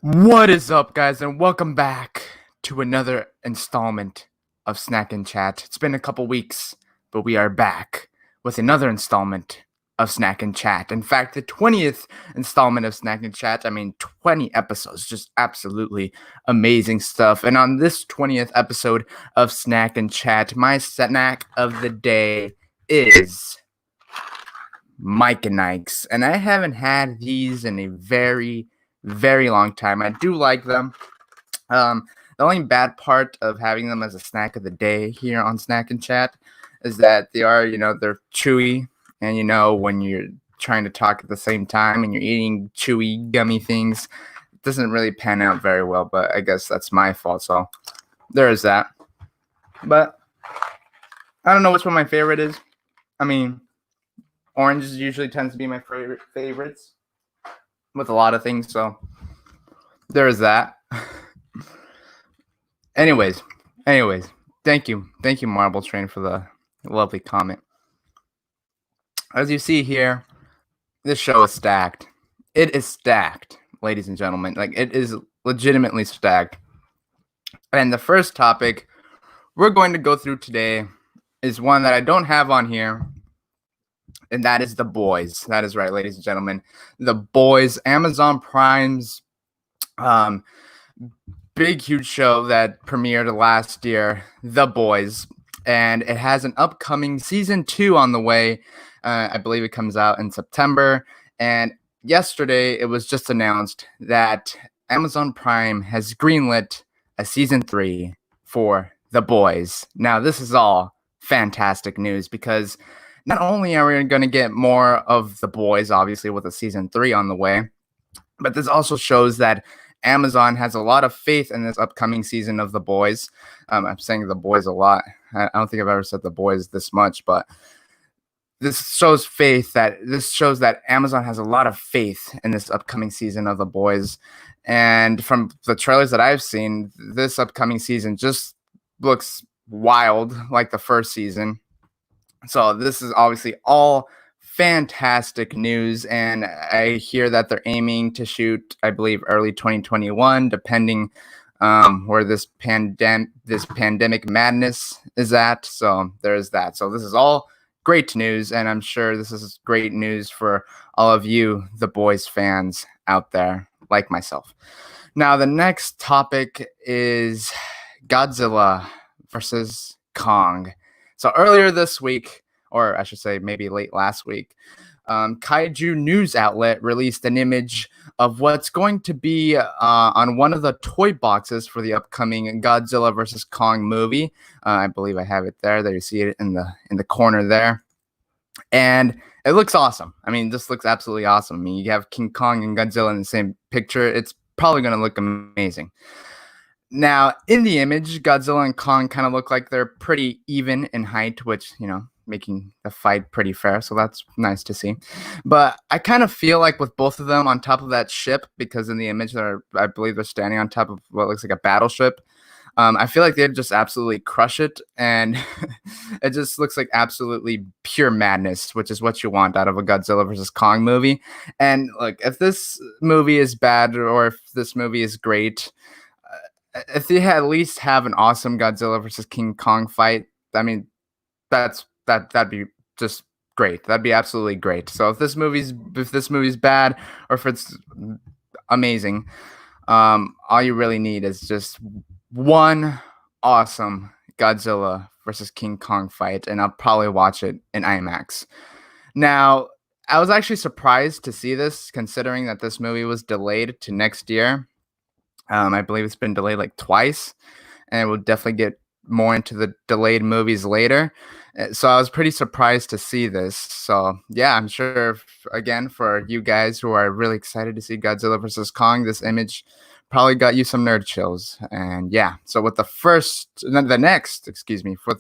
What is up, guys, and welcome back to another installment of Snack and Chat. It's been a couple weeks, but we are back with another installment of Snack and Chat. In fact, the 20th installment of Snack and Chat. 20 episodes, just absolutely amazing stuff. And on this 20th episode of Snack and Chat, my snack of the day is Mike and Ike's. And I haven't had these in a very long time. I do like them. The only bad part of having them as a snack of the day here on Snack and Chat is that they are, they're chewy, and when you're trying to talk at the same time and you're eating chewy, gummy things, it doesn't really pan out very well. But I guess that's my fault. So there is that. But I don't know which one my favorite is. Oranges usually tends to be my favorites with a lot of things, so there is that. anyways thank you Marble Train, for the lovely comment. As you see here, this show is stacked. It is stacked, ladies and gentlemen. Like, it is legitimately stacked. And the first topic we're going to go through today is one that I don't have on here, and that is The Boys. That is right, ladies and gentlemen. The Boys, Amazon Prime's big, huge show that premiered last year, The Boys. And it has an upcoming season 2 on the way. I believe it comes out in September. And yesterday, it was just announced that Amazon Prime has greenlit a season 3 for The Boys. Now, this is all fantastic news, because not only are we going to get more of The Boys, obviously, with a season 3 on the way, but this also shows that Amazon has a lot of faith in this upcoming season of The Boys. I'm saying The Boys a lot. I don't think I've ever said The Boys this much, but this shows that Amazon has a lot of faith in this upcoming season of The Boys. And from the trailers that I've seen, this upcoming season just looks wild, like the first season. So this is obviously all fantastic news, and I hear that they're aiming to shoot, I believe, early 2021, depending where this pandemic madness is at. So there's that. So this is all great news, and I'm sure this is great news for all of you, The Boys fans out there, like myself. Now, the next topic is Godzilla versus Kong. So earlier this week, or I should say maybe late last week, Kaiju news outlet released an image of what's going to be on one of the toy boxes for the upcoming Godzilla vs. Kong movie. I believe I have it there. There you see it in the corner there. And it looks awesome. This looks absolutely awesome. You have King Kong and Godzilla in the same picture. It's probably going to look amazing. Now, in the image, Godzilla and Kong kind of look like they're pretty even in height, which, making the fight pretty fair. So that's nice to see. But I kind of feel like with both of them on top of that ship, because in the image, I believe they're standing on top of what looks like a battleship. I feel like they'd just absolutely crush it. And it just looks like absolutely pure madness, which is what you want out of a Godzilla versus Kong movie. And look, if this movie is bad or if this movie is great, if they at least have an awesome Godzilla versus King Kong fight, that'd be just great. That'd be absolutely great. So if this movie's bad or if it's amazing, all you really need is just one awesome Godzilla versus King Kong fight, and I'll probably watch it in IMAX. Now, I was actually surprised to see this, considering that this movie was delayed to next year. I believe it's been delayed like twice, and we'll definitely get more into the delayed movies later. So I was pretty surprised to see this. So yeah, I'm sure, again, for you guys who are really excited to see Godzilla vs. Kong, this image probably got you some nerd chills. And yeah, so with the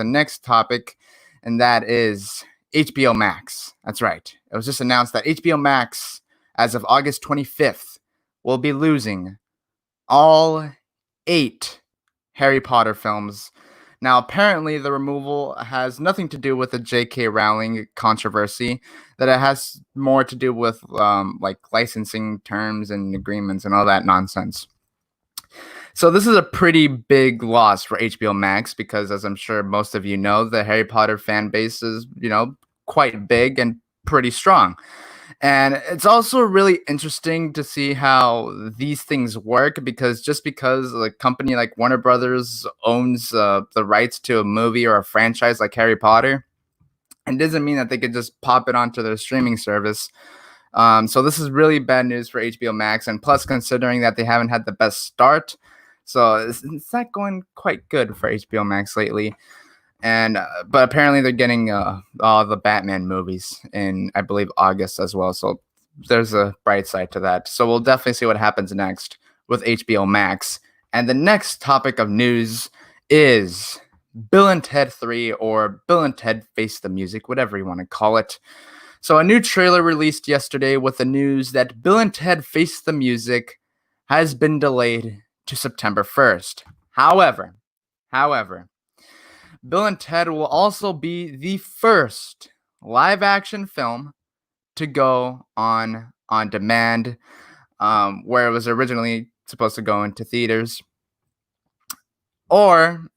next topic, and that is HBO Max. That's right. It was just announced that HBO Max, as of August 25th, will be losing all 8 Harry Potter films. Now, apparently, the removal has nothing to do with the J.K. Rowling controversy, that it has more to do with like licensing terms and agreements and all that nonsense. So this is a pretty big loss for HBO Max because, as I'm sure most of you know, the Harry Potter fan base is, quite big and pretty strong. And it's also really interesting to see how these things work because just because a company like Warner Brothers owns the rights to a movie or a franchise like Harry Potter, it doesn't mean that they could just pop it onto their streaming service. So this is really bad news for HBO Max, and plus considering that they haven't had the best start, so it's not going quite good for HBO Max lately. And but apparently they're getting all the Batman movies in, I believe, August as well. So there's a bright side to that. So we'll definitely see what happens next with HBO Max. And the next topic of news is Bill and Ted 3, or Bill and Ted Face the Music, whatever you want to call it. So a new trailer released yesterday with the news that Bill and Ted Face the Music has been delayed to September 1st. However, Bill and Ted will also be the first live action film to go on demand, where it was originally supposed to go into theaters, or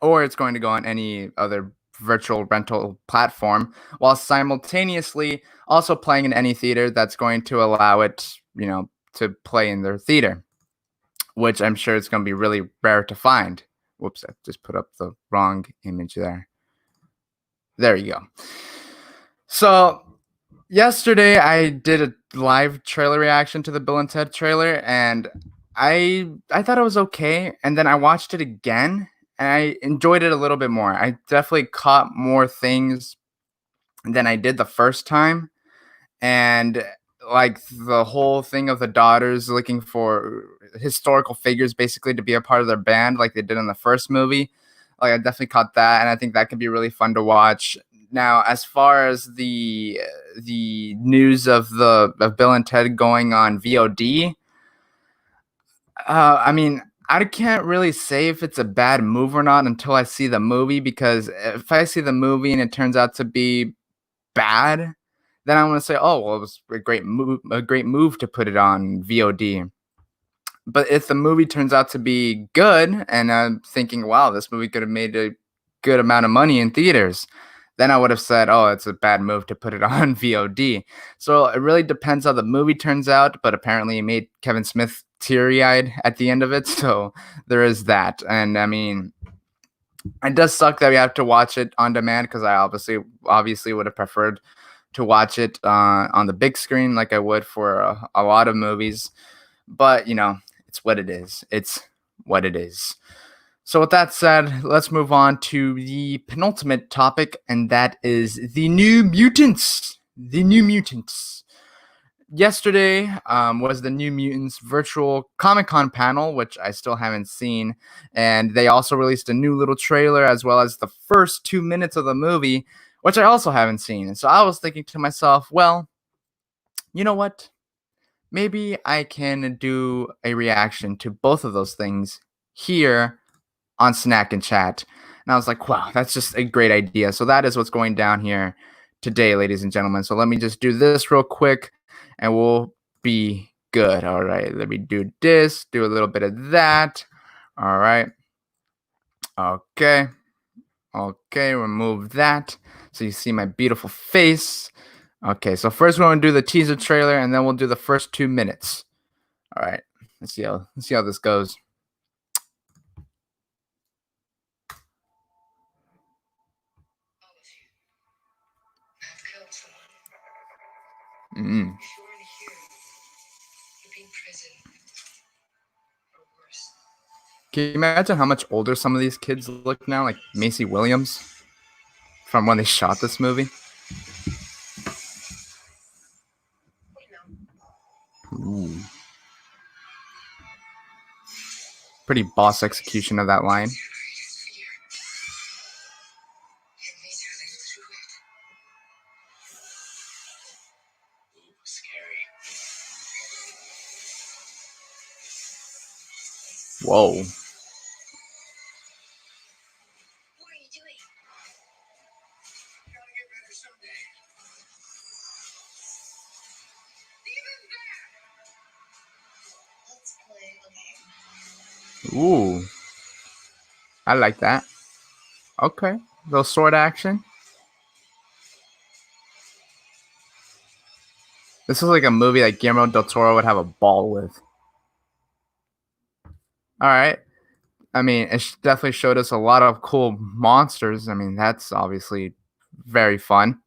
or it's going to go on any other virtual rental platform, while simultaneously also playing in any theater that's going to allow it, to play in their theater, which I'm sure it's going to be really rare to find. Whoops, I just put up the wrong image there. There you go. So yesterday I did a live trailer reaction to the Bill and Ted trailer, and I thought it was okay, and then I watched it again and I enjoyed it a little bit more. I definitely caught more things than I did the first time, and like the whole thing of the daughters looking for historical figures basically to be a part of their band like they did in the first movie. Like I definitely caught that, and I think that could be really fun to watch. Now, as far as the news of Bill and Ted going on VOD, I mean, I can't really say if it's a bad move or not until I see the movie, because if I see the movie and it turns out to be bad, then I'm gonna say, "Oh, well, it was a great move to put it on VOD." But if the movie turns out to be good, and I'm thinking, "Wow, this movie could have made a good amount of money in theaters," then I would have said, "Oh, it's a bad move to put it on VOD." So it really depends how the movie turns out. But apparently, it made Kevin Smith teary-eyed at the end of it, so there is that. And I mean, it does suck that we have to watch it on demand, because I obviously would have preferred to watch it on the big screen like I would for a lot of movies. But it's what it is. It's what it is. So with that said, let's move on to the penultimate topic, and that is the New Mutants. The New Mutants. Yesterday was the New Mutants virtual Comic-Con panel, which I still haven't seen, and they also released a new little trailer as well as the first 2 minutes of the movie, which I also haven't seen. And so I was thinking to myself, well, you know what? Maybe I can do a reaction to both of those things here on Snack and Chat. And I was like, wow, that's just a great idea. So that is what's going down here today, ladies and gentlemen. So let me just do this real quick and we'll be good. All right, let me do this, do a little bit of that. All right. Okay. Okay, remove that so you see my beautiful face. Okay, so first we're going to do the teaser trailer, and then we'll do the first 2 minutes. All right, let's see how this goes. Mm. Can you imagine how much older some of these kids look now, like Macy Williams from when they shot this movie? Ooh. Pretty boss execution of that line. Whoa. Ooh, I like that. Okay, little sword action. This is like a movie that Guillermo del Toro would have a ball with. All right. I mean, it definitely showed us a lot of cool monsters. I mean, that's obviously very fun.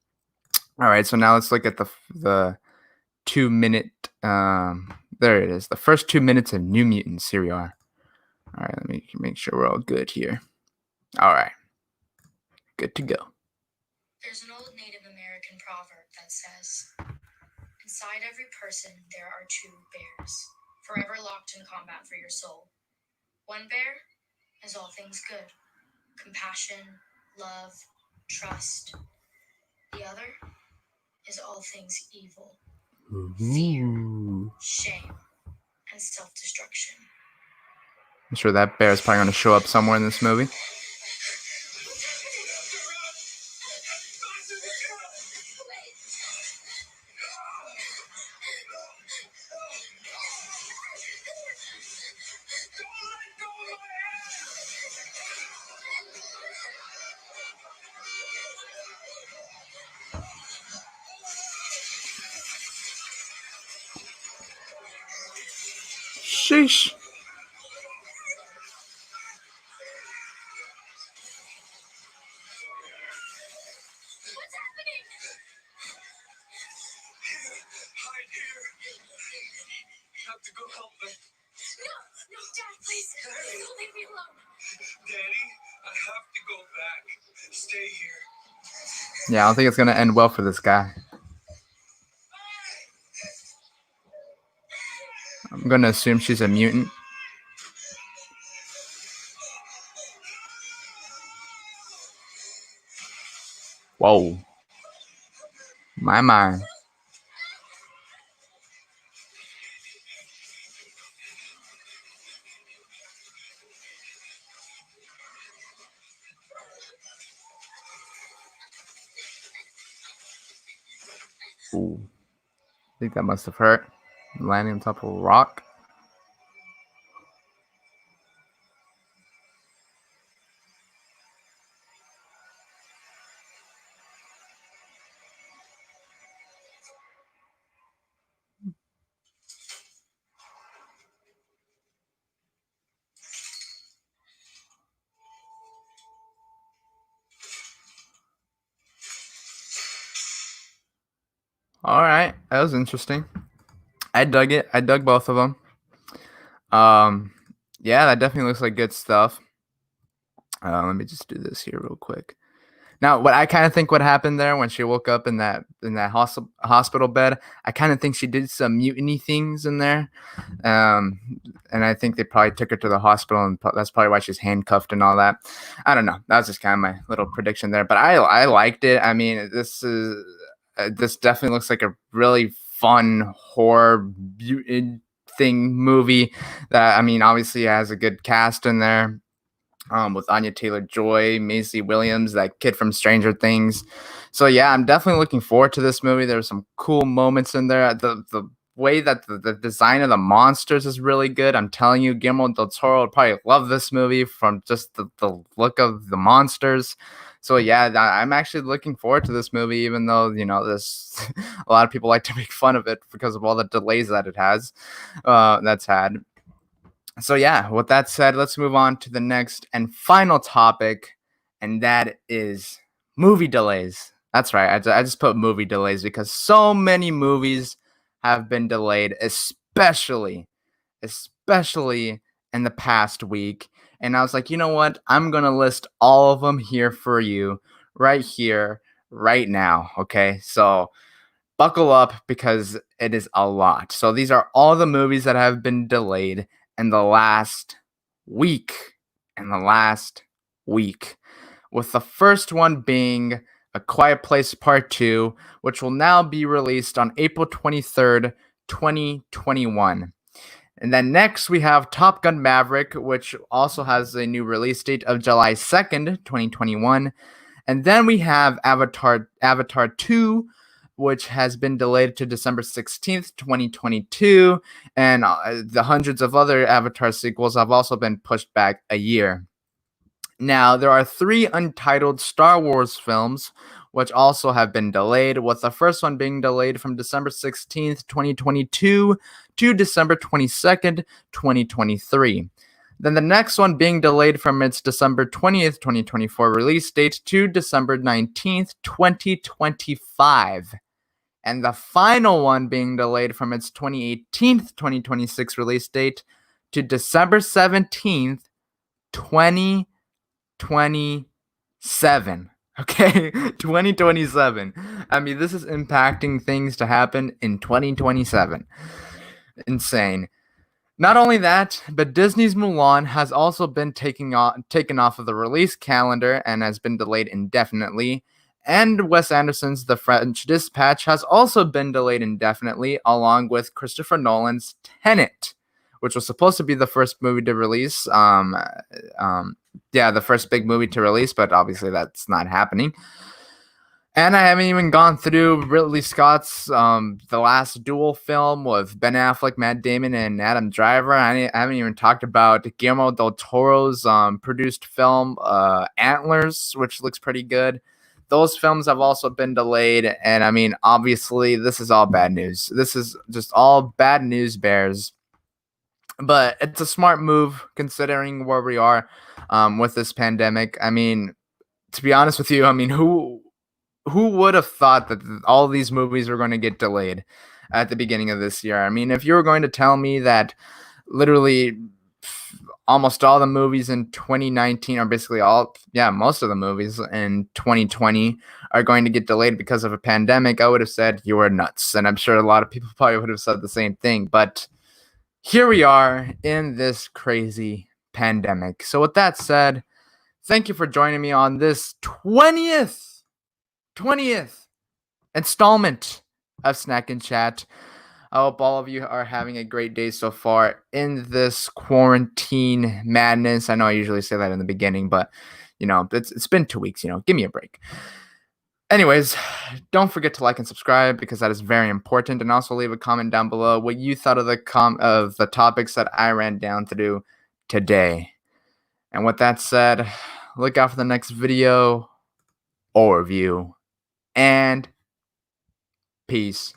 All right, so now let's look at the 2 minute. There it is. The first 2 minutes of New Mutants. Here we are. All right, let me make sure we're all good here. All right, good to go. There's an old Native American proverb that says, "Inside every person there are two bears, forever locked in combat for your soul. One bear is all things good, compassion, love, trust. The other is all things evil, fear, shame, and self-destruction." I'm sure that bear is probably going to show up somewhere in this movie. Sheesh. What's happening? Hide here. Have to go help them. No, Dad, please. Don't leave me alone. Daddy, I have to go back. Stay here. Yeah, I don't think it's going to end well for this guy. I'm going to assume she's a mutant. Whoa. My. Ooh. I think that must have hurt. Landing on top of a rock. All right, that was interesting. I dug it. I dug both of them. Yeah, that definitely looks like good stuff. Let me just do this here real quick. Now, what I kind of think what happened there when she woke up in that hospital bed, I kind of think she did some mutiny things in there, and I think they probably took her to the hospital, and that's probably why she's handcuffed and all that. I don't know. That was just kind of my little prediction there, but I liked it. I mean, this definitely looks like a really fun horror thing movie that, I mean, obviously has a good cast in there. With Anya Taylor-Joy, Maisie Williams, that kid from Stranger Things. So yeah, I'm definitely looking forward to this movie. There's some cool moments in there. The way that the design of the monsters is really good. I'm telling you, Guillermo del Toro would probably love this movie from just the look of the monsters. So yeah, I'm actually looking forward to this movie, even though, you know, this a lot of people like to make fun of it because of all the delays that it has, that's had. So yeah, with that said, let's move on to the next and final topic, and that is movie delays. That's right. I just put movie delays because so many movies have been delayed, especially in the past week. And I was like, you know what? I'm going to list all of them here for you right here, right now. Okay. So buckle up because it is a lot. So these are all the movies that have been delayed in the last week. With the first one being A Quiet Place Part 2, which will now be released on April 23rd, 2021. And then next we have Top Gun Maverick, which also has a new release date of July 2nd, 2021. And then we have Avatar 2, which has been delayed to December 16th, 2022, and the hundreds of other Avatar sequels have also been pushed back a year. Now, there are 3 untitled Star Wars films which also have been delayed, with the first one being delayed from December 16th, 2022 to December 22nd, 2023. Then the next one being delayed from its December 20th, 2024 release date to December 19th, 2025. And the final one being delayed from its 2026 release date to December 17th, 2027. Okay, 2027. I mean, this is impacting things to happen in 2027. Insane. Not only that, but Disney's Mulan has also been taken off of the release calendar and has been delayed indefinitely. And Wes Anderson's The French Dispatch has also been delayed indefinitely, along with Christopher Nolan's Tenet, which was supposed to be the first movie to release. The first big movie to release, but obviously that's not happening. And I haven't even gone through Ridley Scott's The Last Duel film with Ben Affleck, Matt Damon, and Adam Driver. I haven't even talked about Guillermo del Toro's produced film Antlers, which looks pretty good. Those films have also been delayed, and I mean, obviously, this is all bad news. This is just all bad news bears. But it's a smart move considering where we are with this pandemic. I mean, to be honest with you, I mean, who would have thought that all these movies were going to get delayed at the beginning of this year? I mean, if you were going to tell me that literally almost all the movies in 2019, or basically most of the movies in 2020 are going to get delayed because of a pandemic, I would have said you were nuts. And I'm sure a lot of people probably would have said the same thing. But here we are in this crazy pandemic. So with that said, thank you for joining me on this 20th installment of Snack and Chat. I hope all of you are having a great day so far in this quarantine madness. I know I usually say that in the beginning, but it's been 2 weeks, give me a break. Anyways, don't forget to like and subscribe because that is very important, and also leave a comment down below what you thought of the topics that I ran down through today. And with that said, look out for the next video or review, and peace.